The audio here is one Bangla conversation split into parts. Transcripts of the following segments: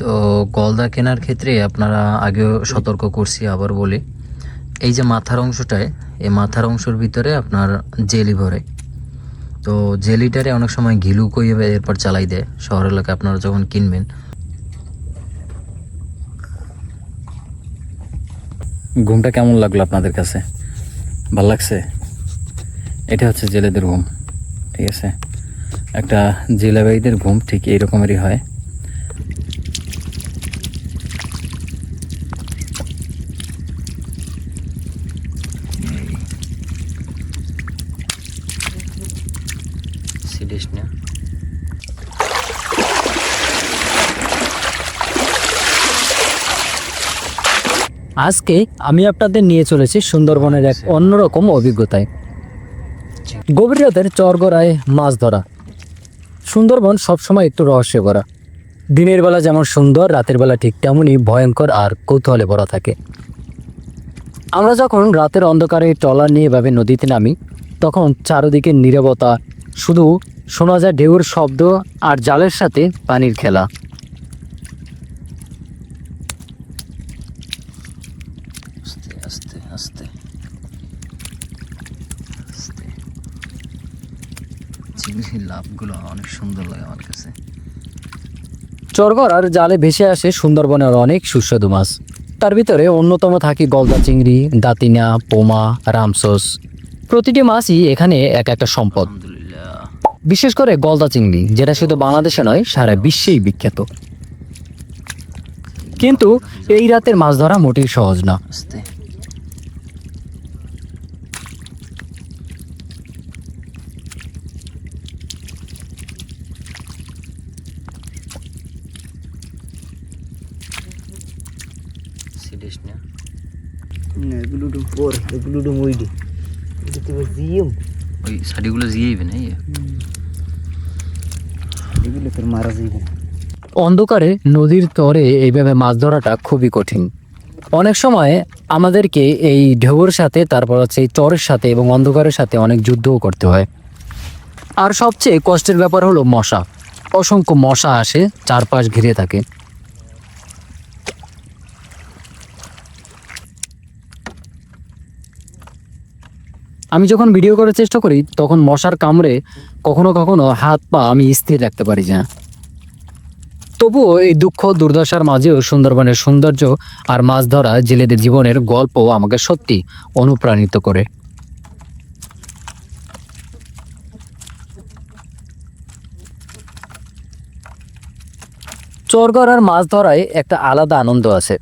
তো গলদা কেনার ক্ষেত্রে আপনারা আগেও সতর্ক করছি, আবার বলি, এই যে মাথার অংশটায়, এই মাথার অংশের ভিতরে আপনার জেলি ভরে। তো জেলিটারে অনেক সময় ঘিলু কইয়ে এরপর চালাই দেয় শহর এলাকায় আপনারা যখন কিনবেন। ঘুমটা কেমন লাগলো আপনাদের কাছে? ভাল লাগছে? এটা হচ্ছে জেলেদের ঘুম, ঠিক আছে? একটা জেলেবাইদের ঘুম ঠিক এইরকমেরই হয়। সিরিয়াস না? আজকে আমি আপনাদের নিয়ে চলেছি সুন্দরবনের এক অন্যরকম অভিজ্ঞতায়। গভীর রাতের চরগড়ায় মাছ ধরা। সুন্দরবন সবসময় একটু রহস্যে ভরা। দিনের বেলা যেমন সুন্দর, রাতের বেলা ঠিক তেমনই ভয়ঙ্কর আর কৌতূহলে ভরা থাকে। আমরা যখন রাতের অন্ধকারে ট্রলার নিয়ে এভাবে নদীতে নামি, তখন চারদিকে নীরবতা, শুধু শোনা যায় ঢেউর শব্দ আর জালের সাথে পানির খেলা। আস্তে আস্তে আস্তে আস্তে। চিংড়ির লাভগুলো অনেক সুন্দর লাগে আমার কাছে। চরগড়ার জালে ভেসে আসে সুন্দরবনের অনেক সুস্বাদু মাছ। তার ভিতরে অন্যতম থাকে গলদা চিংড়ি, দাতিনা, পোমা, রামসোস। প্রতিটি মাছই এখানে এক একটা সম্পদ। আলহামদুলিল্লাহ। বিশেষ করে গলদা চিংড়ি, যেটা শুধু বাংলাদেশে নয়, সারা বিশ্বেই বিখ্যাত। কিন্তু এই রাতের মাছ ধরা মোটেই সহজ না। আস্তে। সিরিয়াস না? এগুলো পর এগুলো মইডি এটা তো জিএম ওই শাড়িগুলো জিয়েইবে না? এগুলো তোর মারা যাইবে না। অন্ধকারে নদীর তরে এইভাবে মাছ ধরাটা খুবই কঠিন। অনেক সময় আমাদেরকে এই ঢেউর সাথে, তারপর হচ্ছে এই চরের সাথে এবং অন্ধকারের সাথে অনেক যুদ্ধও করতে হয়। আর সবচেয়ে কষ্টের ব্যাপার হলো মশা। অসংখ্য মশা আসে, চারপাশ ঘিরে থাকে। আমি যখন ভিডিও করার চেষ্টা করি, তখন মশার কামড়ে কখনো কখনো হাত পা আমি স্থির রাখতে পারি না। তবুও এই দুঃখ দুর্দশার মাঝেও সুন্দরবনের সৌন্দর্য আর মাছ ধরা জেলেদের জীবনের গল্প আমাকে সত্যি অনুপ্রাণিত করে। চরগড়ার মাছ ধরায় একটা আলাদা আনন্দ আছে।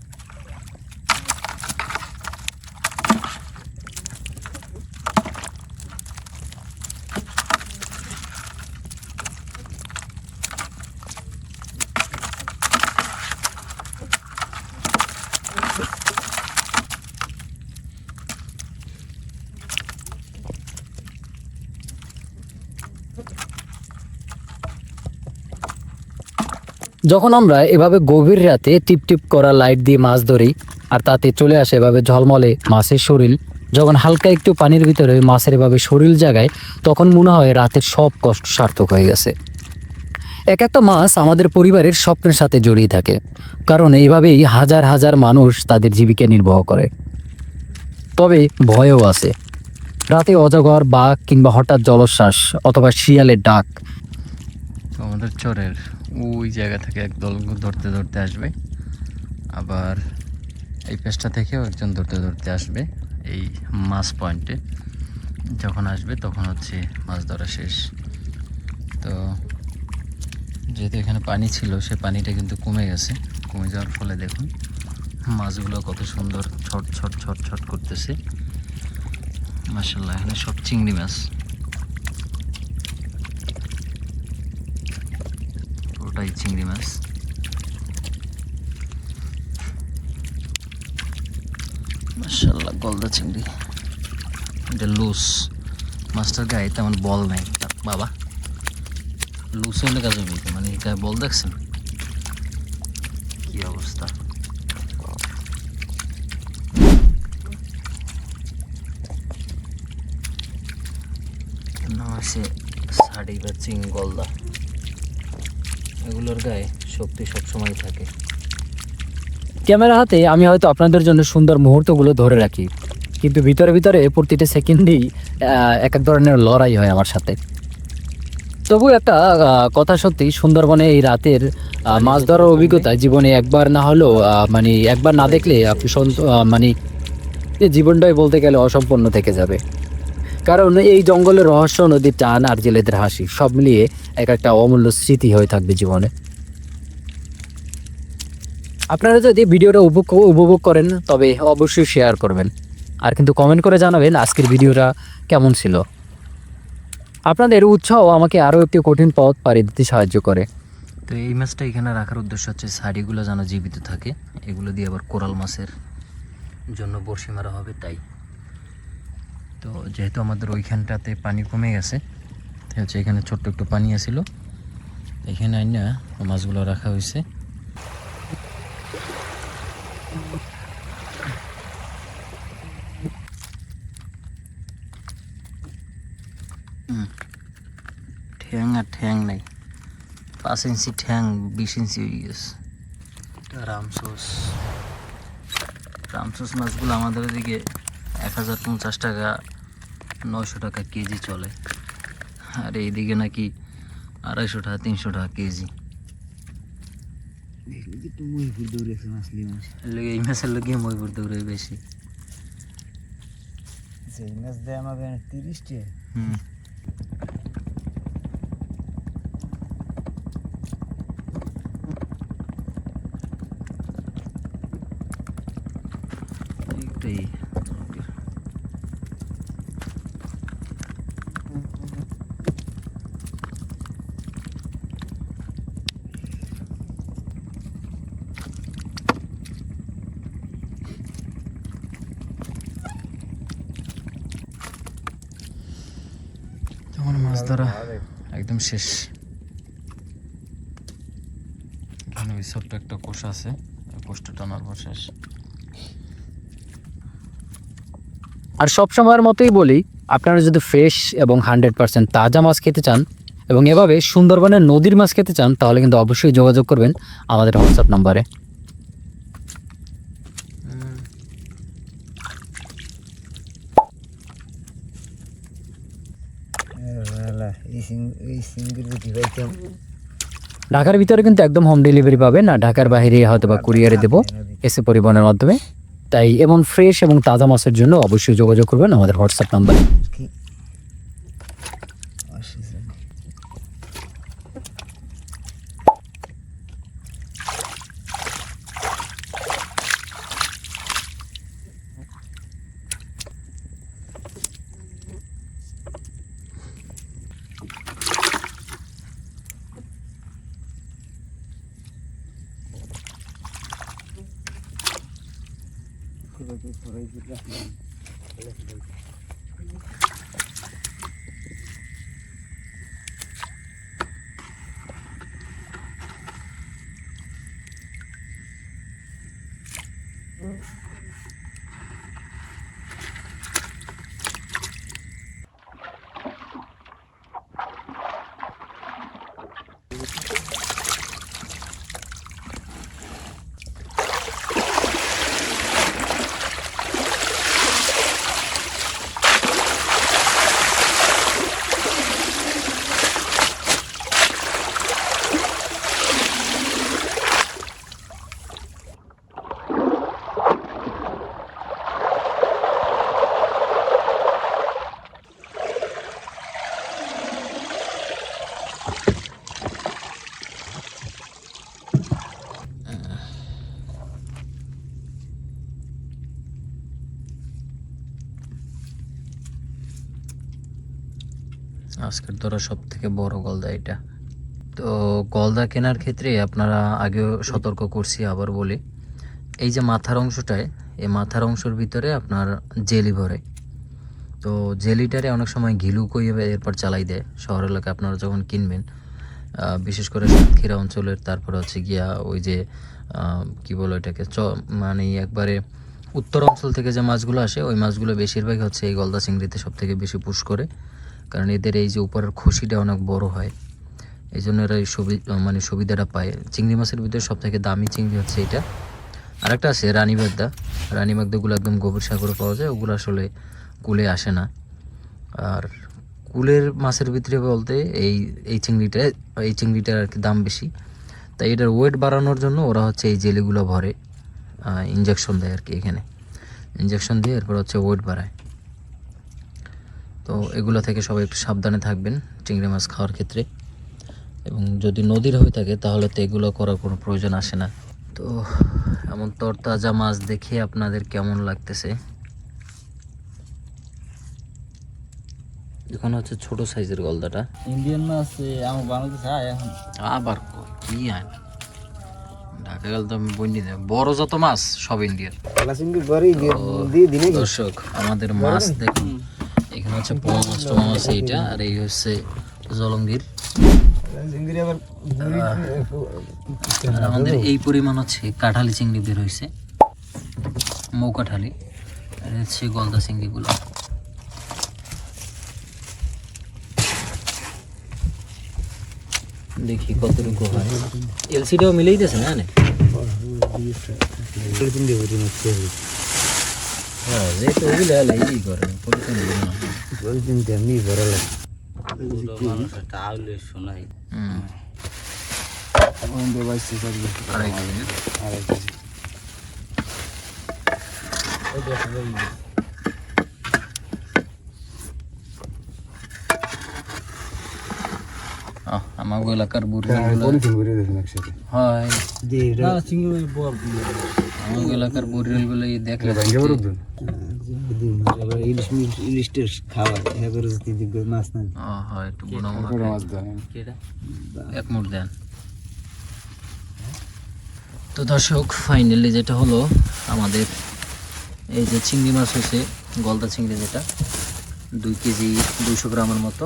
যখন আমরা এভাবে গভীর রাতে টিপ টিপ করা লাইট দিয়ে মাছ ধরি, আর তাতে চলে আসে এভাবে ঝলমলে মাছের শরীর, যখন হালকা একটু পানির ভিতরে মাছের এভাবে শরীর জাগায়, তখন মনে হয় রাতের সব কষ্ট সার্থক হয়ে গেছে। এক একটা মাছ আমাদের পরিবারের স্বপ্নের সাথে জড়িয়ে থাকে, কারণ এইভাবেই হাজার হাজার মানুষ তাদের জীবিকা নির্বাহ করে। তবে ভয়ও আছে। রাতে অজগর, বাঘ কিংবা হঠাৎ জলোচ্ছ্বাস অথবা শিয়ালের ডাক। তো আমাদের চরের ওই জায়গা থেকে একদল ধরতে ধরতে আসবে, আবার এই পেশটা থেকেও একজন ধরতে ধরতে আসবে। এই মাছ পয়েন্টে যখন আসবে তখন হচ্ছে মাছ ধরা শেষ। তো যেহেতু এখানে পানি ছিল, সে পানিটা কিন্তু কমে গেছে। কমে যাওয়ার ফলে দেখুন মাছগুলো কত সুন্দর ছট ছট ছট ছট করতেছে। মাশাআল্লাহ, এখানে সব চিংড়ি মাছ, পুরোটাই চিংড়ি মাছ। মাশাআল্লাহ, গলদা চিংড়ি। এটা লুস মাছটার গায়ে তেমন বল নাই বাবা। লুস হলে কাজ হবে, মানে গায়ে বল দেখছেন কি অবস্থা। নাম আছে শাড়ি বা চিং গলদা। এগুলোর গায়ে শক্তি সবসময় থাকে। ক্যামেরা হাতে আমি হয়তো আপনাদের জন্য সুন্দর মুহূর্তগুলো ধরে রাখি, কিন্তু ভিতরে ভিতরে প্রতিটা সেকেন্ডেই এক এক ধরনের লড়াই হয় আমার সাথে। তবু একটা কথা সত্যি, সুন্দরবনে এই রাতের মাছ ধরার অভিজ্ঞতা জীবনে একবার না হলেও মানে একবার না দেখলে আপনি মানে এই জীবনটাই বলতে গেলে অসম্পূর্ণ থেকে যাবে। কারণ এই জঙ্গলের রহস্য, নদীর টান আর জেলেদের হাসি সব মিলিয়ে এক একটা অমূল্য স্মৃতি হয়ে থাকবে জীবনে। আপনারা যদি ভিডিওটা উপভোগ করেন তবে অবশ্যই শেয়ার করবেন, আর কিন্তু কমেন্ট করে জানাবেন আজকের ভিডিওটা কেমন ছিল। আপনাদের উৎসাহ আমাকে আরও একটি কঠিন পথ পাড়ি দিতে সাহায্য করে। তো এই মাছটা এখানে রাখার উদ্দেশ্য হচ্ছে শাড়িগুলো যেন জীবিত থাকে, এগুলো দিয়ে আবার কোরাল মাছের জন্য বড়শি মারা হবে তাই। তো যেহেতু আমাদের ওইখানটাতে পানি কমে গেছে, হচ্ছে এখানে ছোট্ট একটু পানি আসিল, এখানে আইনা মাছগুলো রাখা হয়েছে। ঠ্যাং আর ঠ্যাং নাই, 5 ইঞ্চি ঠ্যাং 20 ইঞ্চি হয়ে গেছে। রামসোস মাছগুলো আমাদের এদিকে 1050 টাকা 900 টাকা কেজি চলে, আর এইদিকে নাকি 250 টাকা 300 টাকা কেজি। এই মাছের লোকে ময়ূর দৌড়ে বেশি। মাছ দেয় আমাকে 30 টাকা। একটাই মাছ ধরা একদম শেষ। এখানে ওই ছোট্ট একটা কোষ আছে, কোষটা টানার পর শেষ। আর সব সময়ের মতোই বলি, আপনারা যদি ফ্রেশ এবং 100% তাজা মাছ খেতে চান এবং এভাবে সুন্দরবনের নদীর মাছ খেতে চান, তাহলে কিন্তু অবশ্যই যোগাযোগ করবেন আমাদের হোয়াটসঅ্যাপ নাম্বারে। ঢাকার ভিতরে কিন্তু একদম হোম ডেলিভারি পাবেন, আর ঢাকার বাইরে হয়তো বা কুরিয়ারে দেবো এসে পরিবহনের মাধ্যমে। তাই এমন ফ্রেশ এবং তাজা মাছের জন্য অবশ্যই যোগাযোগ করবেন আমাদের হোয়াটসঅ্যাপ নাম্বারে। আজকের ধরা সব থেকে বড় গলদা এটা। তো গলদা কেনার ক্ষেত্রে আপনারা আগেও সতর্ক করছি, আবার বলি, এই যে মাথার অংশটায়, এই মাথার অংশের ভিতরে আপনার জেলি ভরে। তো জেলিটারে অনেক সময় ঘিলু কইয়ে এরপর চালাই দেয়। শহর এলাকায় আপনারা যখন কিনবেন, বিশেষ করে সাতক্ষীরা অঞ্চলের, তারপর হচ্ছে গিয়া ওই যে কি বলো এটাকে, মানে একবারে উত্তর অঞ্চল থেকে যে মাছগুলো আসে, ওই মাছগুলো বেশিরভাগ হচ্ছে এই গলদা চিংড়িতে সব থেকে বেশি পুশ করে, কারণ এদের এই যে উপরের খুশিটা অনেক বড় হয়। এই জন্য এরা এই মানে সুবিধাটা পায়। চিংড়ি মাছের ভিতরে সব থেকে দামি চিংড়ি হচ্ছে এটা। আরেকটা আছে রানীবাগদাগুলো একদম গভীর সাগরে পাওয়া যায়, ওগুলো আসলে কুলে আসে না। আর কুলের মাছের ভিতরে বলতে এই চিংড়িটার আর কি দাম বেশি, তাই এটার ওয়েট বাড়ানোর জন্য ওরা হচ্ছে এই জেলিগুলো ভরে ইঞ্জেকশন দেয় আর কি। এখানে ইঞ্জেকশন দিয়ে এরপর হচ্ছে ওয়েট বাড়ায়। তো এগুলো থেকে সবাই একটু সাবধানে থাকবেন চিংড়ি মাছ খাওয়ার ক্ষেত্রে, এবং যদি নদীর হয়ে থাকে তাহলে তো এগুলো করার কোনো প্রয়োজন আসে না। তো এমন তরতাজা মাছ দেখে আপনাদের কেমন লাগতেছে? এখন হচ্ছে ছোট সাইজের গলদাটা। ইন্ডিয়ান মাছ আমার বানাতে চাই এখন। আবার কি আইন ঢাকা গেল তো আমি বন্যি দেব, বড় যত মাছ সব ইন্ডিয়ার। দর্শক আমাদের মাছ দেখুন, এখানে হচ্ছে পোয়া মাছ টোয়া মাছ এইটা, আর এই হচ্ছে জলঙ্গির। আর আমাদের এই পরিমাণ হচ্ছে কাঁঠালি চিংড়ি বের হয়েছে, মৌকাঠালি, আর হচ্ছে গলদা চিংড়িগুলো। দেখি কতটুকু হয়। এলসিটাও মিলেই দিয়েছে না? হ্যাঁ, যেহেতু ওগুলো হলে এই করে পরিচয় দিবে না। শোনাই আড়াই কেজি। আমার এলাকার বুড়িগুলো হয়, আমার এলাকার বুড়িগুলো দেখলে একটু এক মুঠ দেন। তো দর্শক ফাইনালি যেটা হলো আমাদের এই যে চিংড়ি মাছ হয়েছে, গলদা চিংড়ি, যেটা 2 কেজি 200 গ্রামের মতো।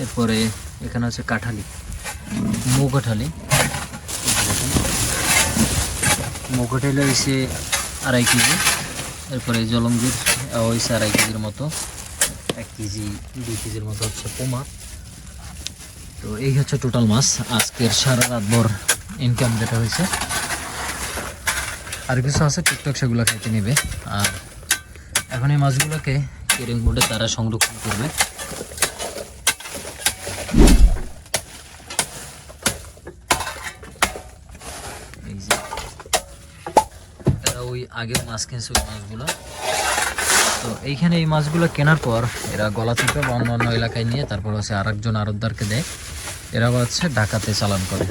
এরপরে এখানে আছে কাঁঠালি, মৌকাঠালি হয়েছে 2.5 কেজি। এরপরে জলঙ্গির হয়েছে 2.5 কেজির মতো, 1 কেজি 2 কেজির মতো হচ্ছে পোমা। তো এই হচ্ছে টোটাল মাছ আজকের সারা রাত ভর ইনকাম যেটা হয়েছে। আর কিছু আছে টিকটক, সেগুলো খাইতে নেবে। আর এখন এই মাছগুলোকে কেরিং বোর্ডে তারা সংরক্ষণ করবে। এই যে এরা ওই আগের মাছ কিনছে ওই মাছগুলো। তো এইখানে এই মাছগুলো কেনার পর এরা গলাচিপা বা অন্য অন্য এলাকায় নিয়ে তারপর হচ্ছে আরেকজন আড়তদারকে দেয়, এরা হচ্ছে ঢাকাতে চালান করে।